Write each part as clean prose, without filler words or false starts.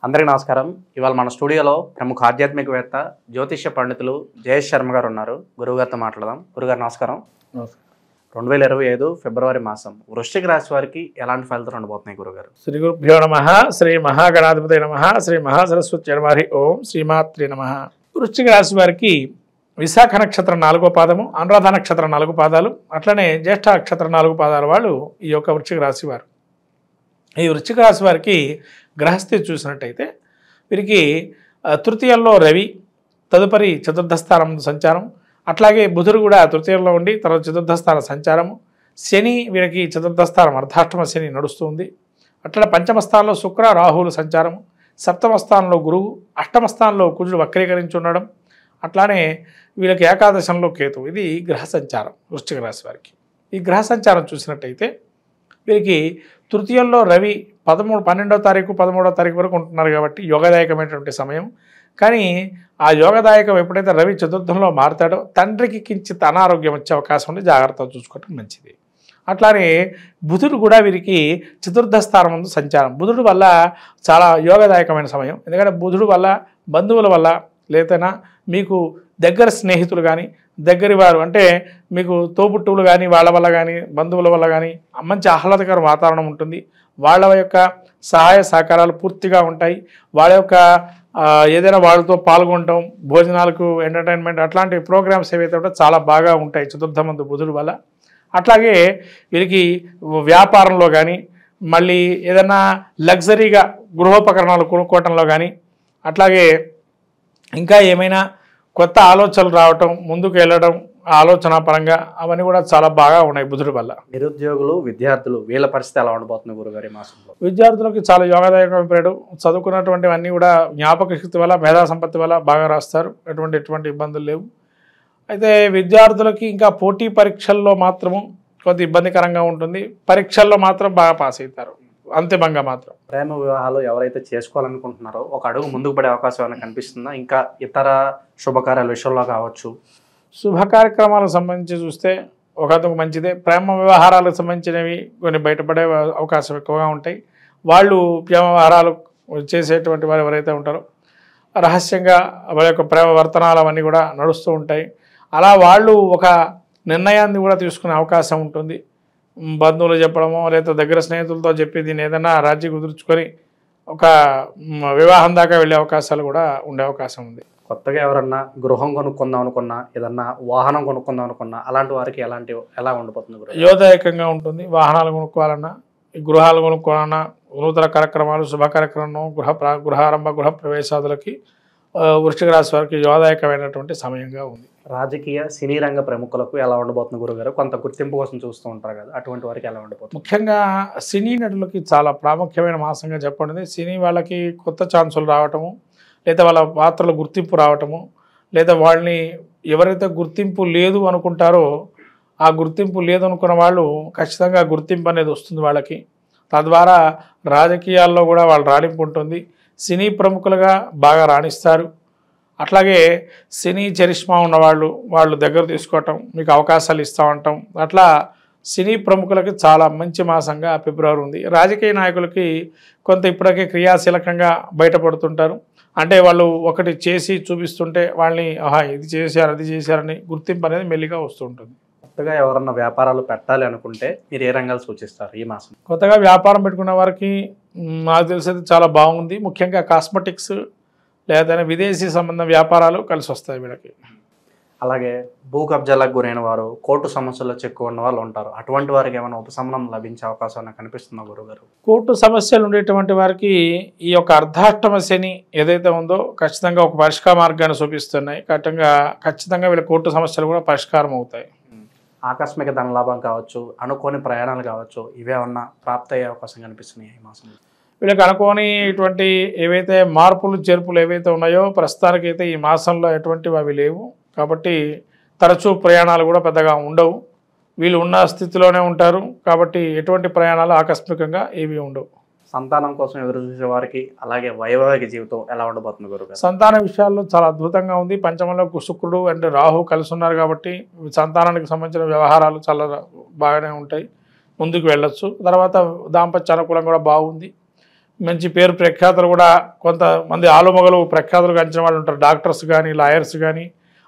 అందరికీ నమస్కారం. ఇవాళ మన స్టూడియోలో ప్రముఖ ఆధ్యాత్మికవేత్త జ్యోతిష్య పండితులు జయేష్ శర్మ గారు ఉన్నారు. గురువుగారితో మాట్లాడదాం. గురుగారు నమస్కారం. 2025 ఫిబ్రవరి మాసం వృశ్చిక రాశి వారికి ఎలాంటి ఫలితాలు ఉండబోతున్నాయి గురుగారు? శ్రీ గురుభ్యో నమః. శ్రీ మహాగణాధిపతి నమః. శ్రీ మహాసరస్వతి నమః. ఓం శ్రీమాత్రే నమః. వృశ్చిక రాశి వారికి విశాఖ నక్షత్రం 4వ పాదము, అనురాధ నక్షత్రం 4 పాదాలు, అట్లనే జ్యేష్ఠ నక్షత్రం 4 పాదాల వాళ్ళు ఈ యొక్క వృశ్చిక రాశి వారు. ఈ వృశ్చిక రాశి వారికి గ్రహస్థితి చూసినట్టయితే వీరికి తృతీయంలో రవి, తదుపరి చతుర్థ స్థానం సంచారం, అట్లాగే బుధుడు కూడా తృతీయంలో ఉండి తర్వాత చతుర్థ స్థాన సంచారము, శని వీరికి చతుర్థ స్థానం అర్ధాష్టమ శని నడుస్తుంది. అట్లా పంచమ స్థానంలో శుక్ర రాహువులు సంచారము, సప్తమ స్థానంలో గురువు, అష్టమ స్థానంలో కుజుడు వక్రీకరించి ఉండడం, అట్లానే వీళ్ళకి ఏకాదశంలో కేతు. ఇది గ్రహ సంచారం వృశ్చిక రాశి వారికి. ఈ గ్రహ సంచారం చూసినట్టయితే వీరికి తృతీయంలో రవి 12వ తారీఖు 13వ తారీఖు వరకు ఉంటున్నారు కాబట్టి యోగదాయకమైనటువంటి సమయం. కానీ ఆ యోగదాయకం ఎప్పుడైతే రవి చతుర్థంలో మారుతాడో తండ్రికి కించిత్ అనారోగ్యం వచ్చే అవకాశం ఉంది, జాగ్రత్తగా చూసుకోవటం మంచిది. అట్లానే బుధుడు కూడా వీరికి చతుర్థ స్థానం ముందు సంచారం. బుధుడు వల్ల చాలా యోగదాయకమైన సమయం. ఎందుకంటే బుధుడు వల్ల బంధువుల వల్ల లేదైనా మీకు దగ్గర స్నేహితులు కానీ దగ్గరి వారు అంటే మీకు తోబుట్టువులు కానీ వాళ్ళ వల్ల కానీ బంధువుల వల్ల కానీ మంచి ఆహ్లాదకర వాతావరణం ఉంటుంది. వాళ్ళ యొక్క సహాయ సహకారాలు పూర్తిగా ఉంటాయి. వాళ్ళ యొక్క ఏదైనా వాళ్ళతో పాల్గొనటం, భోజనాలకు ఎంటర్టైన్మెంట్ అట్లాంటి ప్రోగ్రామ్స్ ఏవైతే ఉంటే చాలా బాగా ఉంటాయి చతుర్థ మందు బుధుడు వల్ల. అట్లాగే వీరికి వ్యాపారంలో కానీ మళ్ళీ ఏదైనా లగ్జరీగా గృహోపకరణాలు కొనుక్కోవటంలో కానీ అట్లాగే ఇంకా ఏమైనా కొత్త ఆలోచనలు రావటం, ముందుకు వెళ్ళడం ఆలోచన పరంగా అవన్నీ కూడా చాలా బాగా ఉన్నాయి బుధుడి వల్ల. నిరుద్యోగులు, విద్యార్థులు వీళ్ళ పరిస్థితి ఎలా ఉండబోతుంది గురుగారు ఈ మాసంలో? విద్యార్థులకు చాలా యోగదాయకమైన పీరియడ్. చదువుకున్నటువంటివన్నీ కూడా జ్ఞాపక శక్తి వల్ల, మేధా సంపత్తి వల్ల బాగా రాస్తారు. ఎటువంటి ఇబ్బందులు లేవు. అయితే విద్యార్థులకి ఇంకా పోటీ పరీక్షల్లో మాత్రము కొంత ఇబ్బందికరంగా ఉంటుంది. పరీక్షల్లో మాత్రం బాగా పాస్ అవుతారు అంతిమంగా మాత్రం. ప్రేమ వివాహాలు ఎవరైతే చేసుకోవాలనుకుంటున్నారో ఒక అడుగు ముందుకు పడే అవకాశం ఏమైనా కనిపిస్తుందా? ఇంకా ఇతర శుభకార్యాల విషయంలో కావచ్చు, శుభ కార్యక్రమాలకు సంబంధించి చూస్తే ఒక మంచిదే. ప్రేమ వ్యవహారాలకు సంబంధించినవి కొన్ని బయటపడే అవకాశం ఎక్కువగా ఉంటాయి. వాళ్ళు ప్రేమ వ్యవహారాలు చేసేటువంటి వారు ఎవరైతే ఉంటారో రహస్యంగా వాళ్ళ యొక్క ప్రేమ వర్తనాలు అవన్నీ కూడా నడుస్తూ ఉంటాయి. అలా వాళ్ళు ఒక నిర్ణయాన్ని కూడా తీసుకునే అవకాశం ఉంటుంది. బంధువులు చెప్పడమో లేదా దగ్గర స్నేహితులతో చెప్పి దీన్ని ఏదైనా రాజీ కుదుర్చుకొని ఒక వివాహం దాకా వెళ్ళే అవకాశాలు కూడా ఉండే అవకాశం ఉంది. కొత్తగా ఎవరన్నా గృహం కొనుక్కుందాం అనుకున్నా, ఏదన్నా వాహనం కొనుక్కుందాం అనుకున్నా అలాంటి వారికి ఎలా ఉండిపోతుంది? యోగదాయకంగా ఉంటుంది. వాహనాలు కొనుక్కోవాలన్నా, గృహాలు కొనుక్కోవాలన్నా, నూతన కార్యక్రమాలు, శుభ కార్యక్రమం, గృహారంభ గృహ ప్రవేశాదులకి వృశ్చిక రాశి వారికి యోగదాయకమైనటువంటి సమయంగా ఉంది. రాజకీయ సినీ రంగ ప్రముఖులకు ఎలా ఉండబోతుంది గురుగారు? కొంత గుర్తింపు కోసం చూస్తూ ఉంటారు కదా, అటువంటి వారికి ఎలా ఉండబోతుంది? ముఖ్యంగా సినీ నటులకి చాలా ప్రాముఖ్యమైన మాసంగా చెప్పండి. సినీ వాళ్ళకి కొత్త ఛాన్సులు రావటము, లేదా వాళ్ళ పాత్రలు గుర్తింపు రావటము, లేదా వాళ్ళని ఎవరైతే గుర్తింపు లేదు అనుకుంటారో ఆ గుర్తింపు లేదనుకున్న వాళ్ళు ఖచ్చితంగా గుర్తింపు అనేది వస్తుంది వాళ్ళకి. తద్వారా రాజకీయాల్లో కూడా వాళ్ళు రాణింపు ఉంటుంది. సినీ ప్రముఖులుగా బాగా రాణిస్తారు. అట్లాగే సినీ చరిష్మా ఉన్నవాళ్ళు వాళ్ళు దగ్గర తీసుకోవటం, మీకు అవకాశాలు ఇస్తూ ఉంటాం. అట్లా సినీ ప్రముఖులకి చాలా మంచి మాసంగా ఫిబ్రవరి ఉంది. రాజకీయ నాయకులకి కొంత ఇప్పటికే క్రియాశీలకంగా బయటపడుతుంటారు. అంటే వాళ్ళు ఒకటి చేసి చూపిస్తుంటే వాళ్ళని ఇది చేశారు అది చేశారని గుర్తింపు అనేది మెల్లిగా వస్తుంటుంది. కొత్తగా ఎవరన్నా వ్యాపారాలు పెట్టాలి అనుకుంటే మీరు ఏ రంగాలు సూచిస్తారు ఈ మాసం? కొత్తగా వ్యాపారం పెట్టుకున్న వారికి నాకు తెలిసేది చాలా బాగుంది. ముఖ్యంగా కాస్మెటిక్స్ లేదా విదేశీ సంబంధ వ్యాపారాలు కలిసి వస్తాయి వీళ్ళకి. అలాగే భూ కబ్జాలకు గురైన వారు, కోర్టు సమస్యల్లో చిక్కుకున్న వాళ్ళు ఉంటారు. అటువంటి వారికి ఏమైనా ఉపశమనం లభించే అవకాశం కనిపిస్తుందా గురుగారు? కోర్టు సమస్యలు ఉండేటువంటి వారికి ఈ యొక్క అర్ధాష్టమ శని ఏదైతే ఉందో ఖచ్చితంగా ఒక పరిష్కార మార్గాన్ని చూపిస్తున్నాయి. ఖచ్చితంగా వీళ్ళ కోర్టు సమస్యలు కూడా పరిష్కారం అవుతాయి. ఆకస్మిక ధనలాభం కావచ్చు, అనుకోని ప్రయాణాలు కావచ్చు, ఇవేమన్నా ప్రాప్తి అయ్యే అవకాశం కనిపిస్తున్నాయి ఈ మాసంలో? వీళ్ళకి అనుకోని ఇటువంటి ఏవైతే మార్పులు చేర్పులు ఏవైతే ఉన్నాయో ప్రస్తుతానికైతే ఈ మాసంలో ఎటువంటివి అవి లేవు. కాబట్టి తరచూ ప్రయాణాలు కూడా పెద్దగా ఉండవు. వీళ్ళు ఉన్న స్థితిలోనే ఉంటారు కాబట్టి ఎటువంటి ప్రయాణాలు ఆకస్మికంగా ఏవి ఉండవు. సంతానం కోసం ఎదురు చూసే వారికి అలాగే వైవాహిక జీవితం ఎలా ఉండబోతుంది గురుగారు? సంతాన విషయాల్లో చాలా అద్భుతంగా ఉంది. పంచమంలో శుక్రుడు అంటే రాహు కలిసి ఉన్నారు కాబట్టి సంతానానికి సంబంధించిన వ్యవహారాలు చాలా బాగానే ఉంటాయి, ముందుకు వెళ్ళొచ్చు. తర్వాత దాంపత్య అనుకూలం కూడా బాగుంది. మంచి పేరు ప్రఖ్యాతులు కూడా కొంతమంది ఆలుమొగలు ప్రఖ్యాతులు గంచిన వాళ్ళు ఉంటారు, డాక్టర్స్ కానీ లాయర్స్ కానీ,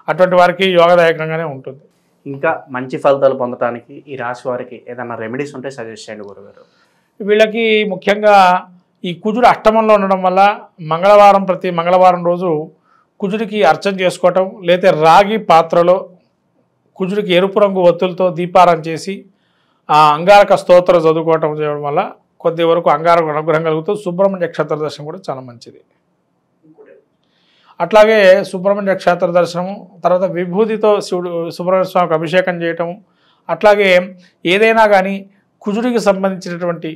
అటువంటి వారికి యోగదాయకంగానే ఉంటుంది. ఇంకా మంచి ఫలితాలు పొందడానికి ఈ రాశి వారికి ఏదైనా రెమెడీస్ ఉంటే సజెస్ట్ చేయండి గురుగారు. వీళ్ళకి ముఖ్యంగా ఈ కుజుడు అష్టమంలో ఉండడం వల్ల ప్రతి మంగళవారం రోజు కుజుడికి అర్చన చేసుకోవటం, లేతే రాగి పాత్రలో కుజుడికి ఎరుపు రంగు ఒత్తులతో దీపారాధన చేసి ఆ అంగారక స్తోత్రం చదువుకోవటం చేయడం వల్ల కొద్ది వరకు అంగారక అనుగ్రహం కలుగుతూ సుబ్రహ్మణ్య క్షేత్ర దర్శనం కూడా చాలా మంచిది. అట్లాగే సుబ్రహ్మణ్య క్షేత్ర దర్శనము, తర్వాత విభూతితో సుబ్రహ్మణ్య స్వామికి అభిషేకం చేయటం, అట్లాగే ఏదైనా కానీ కుజుడికి సంబంధించినటువంటి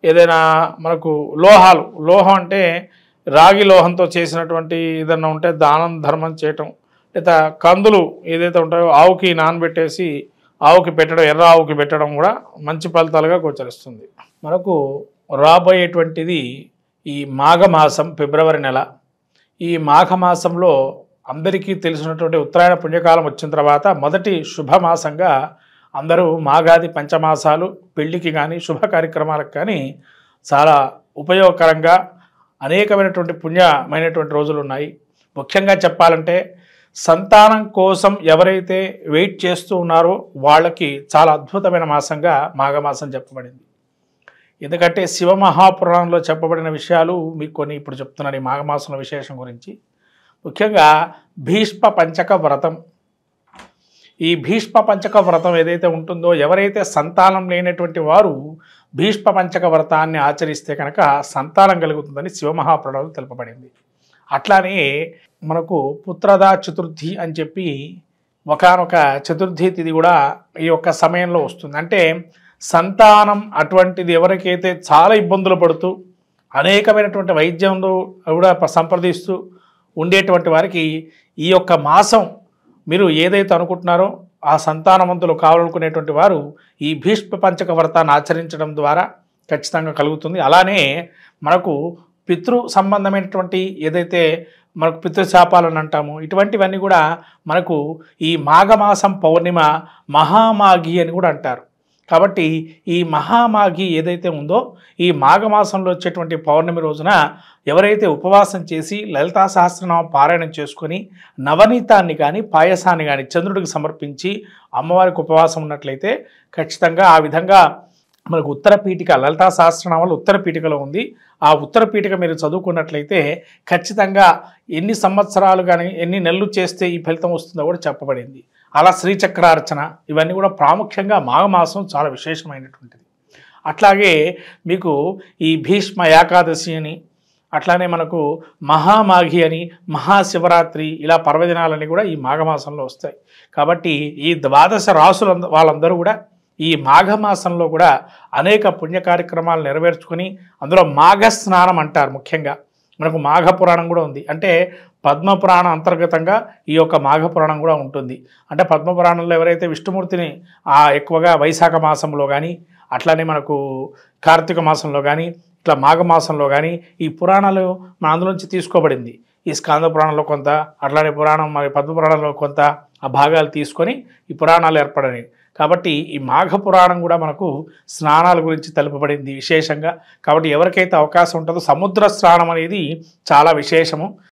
ఏదైనా మనకు లోహం అంటే రాగి లోహంతో చేసినటువంటి ఏదన్నా ఉంటే దానం ధర్మం చేయటం, లేదా కందులు ఏదైతే ఉంటాయో ఆవుకి నానబెట్టేసి ఆవుకి పెట్టడం, ఎర్ర ఆవుకి పెట్టడం కూడా మంచి ఫలితాలుగా గోచరిస్తుంది. మనకు రాబోయేటువంటిది ఈ మాఘమాసం, ఫిబ్రవరి నెల. ఈ మాఘమాసంలో అందరికీ తెలిసినటువంటి ఉత్తరాయణ పుణ్యకాలం వచ్చిన తర్వాత మొదటి శుభమాసంగా అందరూ మాఘాది పంచమాసాలు పెళ్లికి కానీ శుభ కార్యక్రమాలకు కానీ చాలా ఉపయోగకరంగా అనేకమైనటువంటి పుణ్యమైనటువంటి రోజులు ఉన్నాయి. ముఖ్యంగా చెప్పాలంటే సంతానం కోసం ఎవరైతే వెయిట్ చేస్తూ ఉన్నారో వాళ్ళకి చాలా అద్భుతమైన మాసంగా మాఘమాసం చెప్పబడింది. ఎందుకంటే శివ మహాపురాణంలో చెప్పబడిన విషయాలు మీకు కొన్ని ఇప్పుడు చెప్తున్నాను. ఈ మాఘమాసంలో విశేషం గురించి ముఖ్యంగా భీష్మ పంచక వ్రతం. ఈ భీష్మ పంచక వ్రతం ఏదైతే ఉంటుందో, ఎవరైతే సంతానం లేనటువంటి వారు భీష్మ పంచక వ్రతాన్ని ఆచరిస్తే కనుక సంతానం కలుగుతుందని శివమహాపురాణంలో తెలుపబడింది. అట్లానే మనకు పుత్రదా చతుర్థి అని చెప్పి ఒకానొక చతుర్థి తిథి కూడా ఈ యొక్క సమయంలో వస్తుంది. అంటే సంతానం అటువంటిది ఎవరికైతే చాలా ఇబ్బందులు పడుతూ అనేకమైనటువంటి వైద్యంలో కూడా సంప్రదిస్తూ ఉండేటువంటి వారికి ఈ యొక్క మాసం మీరు ఏదైతే అనుకుంటున్నారో ఆ సంతానవంతులు కావాలనుకునేటువంటి వారు ఈ భీష్మ పంచక వ్రతాన్ని ఆచరించడం ద్వారా ఖచ్చితంగా కలుగుతుంది. అలానే మనకు పితృ సంబంధమైనటువంటి ఏదైతే మనకు పితృశాపాలని అంటాము, ఇటువంటివన్నీ కూడా మనకు ఈ మాఘమాసం పౌర్ణిమ మహామాఘి అని కూడా అంటారు. కాబట్టి ఈ మహామాఘి ఏదైతే ఉందో ఈ మాఘమాసంలో వచ్చేటువంటి పౌర్ణమి రోజున ఎవరైతే ఉపవాసం చేసి లలితా సహస్రనామం పారాయణం చేసుకొని నవనీతాన్ని కానీ పాయసాన్ని కానీ చంద్రుడికి సమర్పించి అమ్మవారికి ఉపవాసం ఉన్నట్లయితే ఖచ్చితంగా ఆ విధంగా మనకు ఉత్తరపీఠిక లలితా సహస్రనామాలు ఉత్తరపీఠికలో ఉంది. ఆ ఉత్తరపీఠిక మీరు చదువుకున్నట్లయితే ఖచ్చితంగా ఎన్ని సంవత్సరాలు కానీ ఎన్ని నెలలు చేస్తే ఈ ఫలితం వస్తుందో కూడా చెప్పబడింది. అలా శ్రీచక్రార్చన ఇవన్నీ కూడా ప్రాముఖ్యంగా మాఘమాసం చాలా విశేషమైనటువంటిది. అట్లాగే మీకు ఈ భీష్మ ఏకాదశి అని, అట్లానే మనకు మహామాఘి అని, మహాశివరాత్రి, ఇలా పర్వదినాలన్నీ కూడా ఈ మాఘమాసంలో వస్తాయి. కాబట్టి ఈ 12 రాసుల వాళ్ళందరూ కూడా ఈ మాఘమాసంలో కూడా అనేక పుణ్య కార్యక్రమాలు నెరవేర్చుకొని అందులో మాఘ స్నానం అంటారు. ముఖ్యంగా మనకు మాఘ పురాణం కూడా ఉంది. అంటే పద్మపురాణం అంతర్గతంగా ఈ యొక్క మాఘ పురాణం కూడా ఉంటుంది. అంటే పద్మపురాణంలో ఎవరైతే విష్ణుమూర్తిని ఎక్కువగా వైశాఖ మాసంలో కానీ, అట్లానే మనకు కార్తీక మాసంలో కానీ, ఇట్లా మాఘమాసంలో కానీ ఈ పురాణాలు మన అందులోంచి తీసుకోబడింది. ఈ స్కాంద పురాణంలో కొంత, అట్లానే పురాణం మరి పద్మపురాణంలో కొంత ఆ భాగాలు తీసుకొని ఈ పురాణాలు ఏర్పడినాయి. కాబట్టి ఈ మాఘ పురాణం కూడా మనకు స్నానాల గురించి తెలుపబడింది విశేషంగా. కాబట్టి ఎవరికైతే అవకాశం ఉంటుందో సముద్ర స్నానం అనేది చాలా విశేషము.